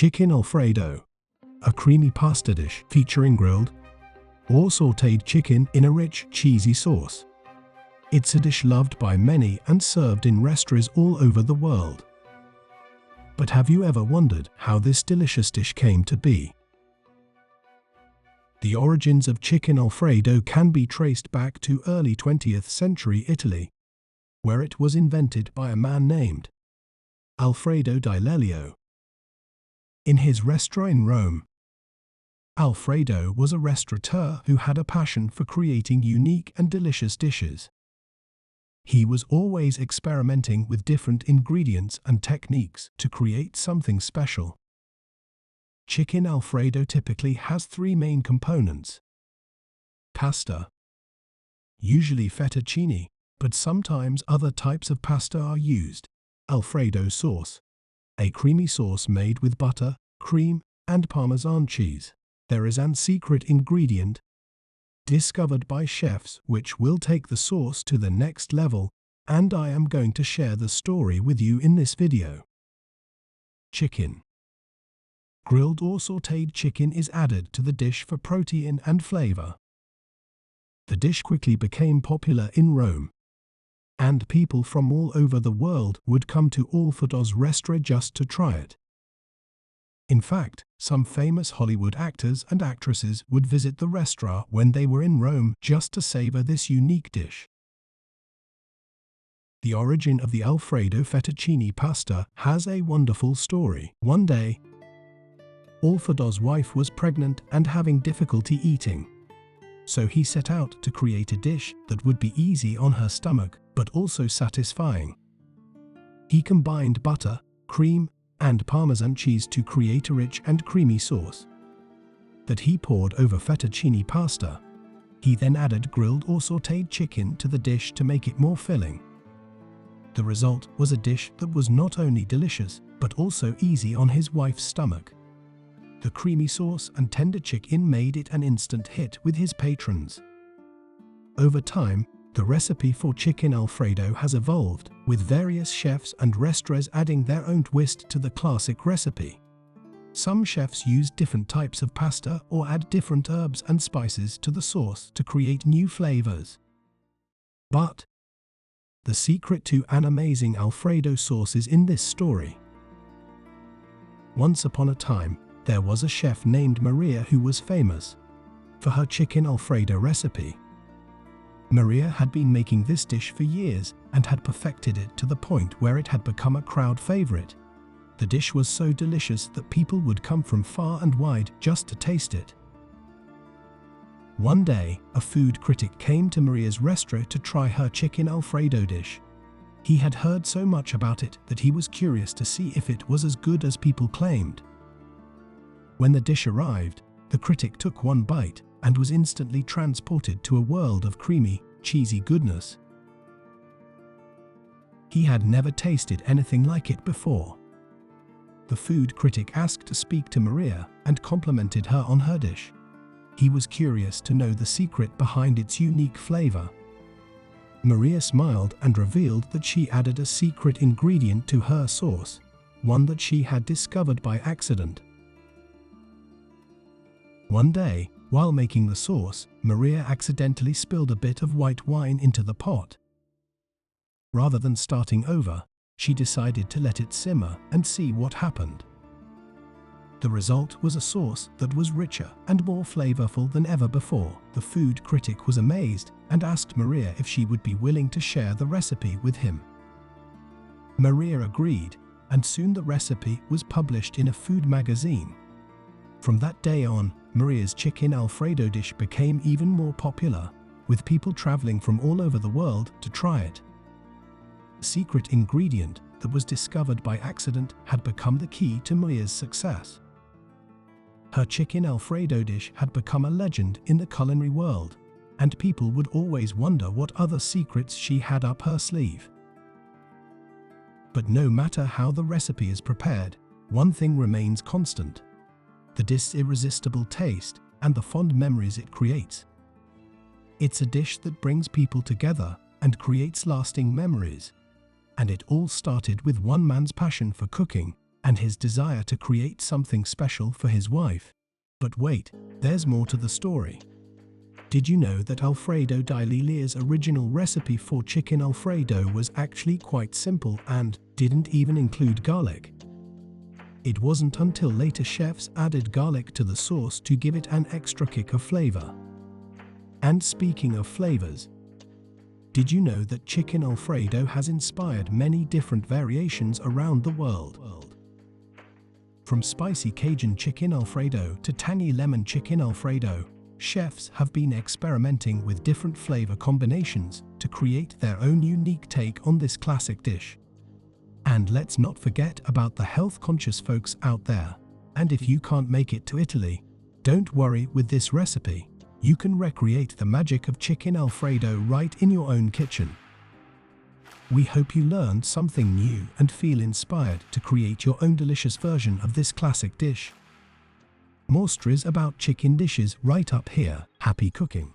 Chicken Alfredo, a creamy pasta dish featuring grilled or sautéed chicken in a rich, cheesy sauce. It's a dish loved by many and served in restaurants all over the world. But have you ever wondered how this delicious dish came to be? The origins of chicken Alfredo can be traced back to early 20th century Italy, where it was invented by a man named Alfredo di Lelio. In his restaurant in Rome, Alfredo was a restaurateur who had a passion for creating unique and delicious dishes. He was always experimenting with different ingredients and techniques to create something special. Chicken Alfredo typically has three main components: pasta, usually fettuccine, but sometimes other types of pasta are used; Alfredo sauce, a creamy sauce made with butter, cream, and Parmesan cheese. There is an secret ingredient discovered by chefs which will take the sauce to the next level, and I am going to share the story with you in this video. Chicken. Grilled or sautéed chicken is added to the dish for protein and flavor. The dish quickly became popular in Rome, and people from all over the world would come to Alfredo's restaurant just to try it. In fact, some famous Hollywood actors and actresses would visit the restaurant when they were in Rome just to savor this unique dish. The origin of the Alfredo fettuccine pasta has a wonderful story. One day, Alfredo's wife was pregnant and having difficulty eating, so he set out to create a dish that would be easy on her stomach but also satisfying. He combined butter, cream, and Parmesan cheese to create a rich and creamy sauce that he poured over fettuccine pasta. He then added grilled or sautéed chicken to the dish to make it more filling. The result was a dish that was not only delicious but also easy on his wife's stomach. The creamy sauce and tender chicken made it an instant hit with his patrons. Over time, the recipe for chicken Alfredo has evolved, with various chefs and restaurants adding their own twist to the classic recipe. Some chefs use different types of pasta or add different herbs and spices to the sauce to create new flavors. But the secret to an amazing Alfredo sauce is in this story. Once upon a time, there was a chef named Maria who was famous for her chicken Alfredo recipe. Maria had been making this dish for years and had perfected it to the point where it had become a crowd favorite. The dish was so delicious that people would come from far and wide just to taste it. One day, a food critic came to Maria's restaurant to try her chicken Alfredo dish. He had heard so much about it that he was curious to see if it was as good as people claimed. When the dish arrived, the critic took one bite and was instantly transported to a world of creamy, cheesy goodness. He had never tasted anything like it before. The food critic asked to speak to Maria and complimented her on her dish. He was curious to know the secret behind its unique flavor. Maria smiled and revealed that she added a secret ingredient to her sauce, one that she had discovered by accident. One day, while making the sauce, Maria accidentally spilled a bit of white wine into the pot. Rather than starting over, she decided to let it simmer and see what happened. The result was a sauce that was richer and more flavorful than ever before. The food critic was amazed and asked Maria if she would be willing to share the recipe with him. Maria agreed, and soon the recipe was published in a food magazine. From that day on, Maria's chicken Alfredo dish became even more popular, with people traveling from all over the world to try it. The secret ingredient that was discovered by accident had become the key to Maria's success. Her chicken Alfredo dish had become a legend in the culinary world, and people would always wonder what other secrets she had up her sleeve. But no matter how the recipe is prepared, one thing remains constant: the dish's irresistible taste and the fond memories it creates. It's a dish that brings people together and creates lasting memories. And it all started with one man's passion for cooking, and his desire to create something special for his wife. But wait, there's more to the story. Did you know that Alfredo di Lilia's original recipe for chicken Alfredo was actually quite simple and didn't even include garlic? It wasn't until later chefs added garlic to the sauce to give it an extra kick of flavor. And speaking of flavors, did you know that chicken Alfredo has inspired many different variations around the world? From spicy Cajun chicken Alfredo to tangy lemon chicken Alfredo, chefs have been experimenting with different flavor combinations to create their own unique take on this classic dish. And let's not forget about the health-conscious folks out there. And if you can't make it to Italy, don't worry, with this recipe, you can recreate the magic of chicken Alfredo right in your own kitchen. We hope you learned something new and feel inspired to create your own delicious version of this classic dish. More stories about chicken dishes right up here. Happy cooking!